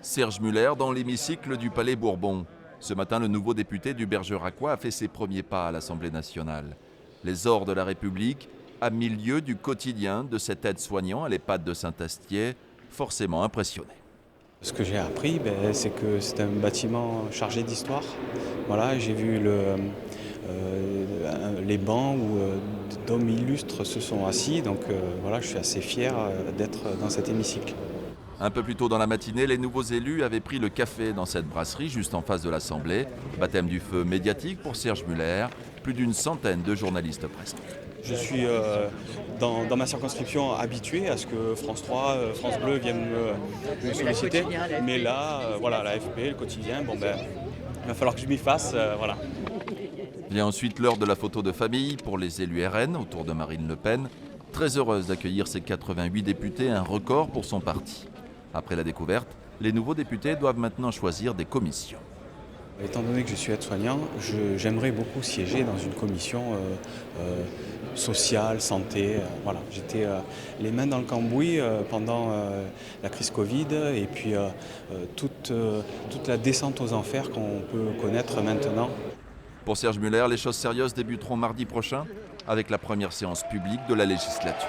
Serge Muller dans l'hémicycle du Palais Bourbon. Ce matin, le nouveau député du Bergeracois a fait ses premiers pas à l'Assemblée nationale. Les ors de la République, à milieu du quotidien de cet aide-soignant à l'EHPAD de Saint-Astier, forcément impressionné. Ce que j'ai appris, c'est que c'est un bâtiment chargé d'histoire. Voilà, j'ai vu les bancs où d'hommes illustres se sont assis, donc voilà, je suis assez fier d'être dans cet hémicycle. Un peu plus tôt dans la matinée, les nouveaux élus avaient pris le café dans cette brasserie juste en face de l'Assemblée. Baptême du feu médiatique pour Serge Muller, plus d'une centaine de journalistes presque. Je suis dans ma circonscription habitué à ce que France 3, France Bleu viennent me solliciter. Mais là, voilà, l'AFP, le quotidien, il va falloir que je m'y fasse, voilà. Vient ensuite l'heure de la photo de famille pour les élus RN autour de Marine Le Pen. Très heureuse d'accueillir ses 88 députés, un record pour son parti. Après la découverte, les nouveaux députés doivent maintenant choisir des commissions. Étant donné que je suis aide-soignant, j'aimerais beaucoup siéger dans une commission sociale, santé. Voilà. J'étais les mains dans le cambouis pendant la crise Covid et puis toute la descente aux enfers qu'on peut connaître maintenant. Pour Serge Muller, les choses sérieuses débuteront mardi prochain avec la première séance publique de la législature.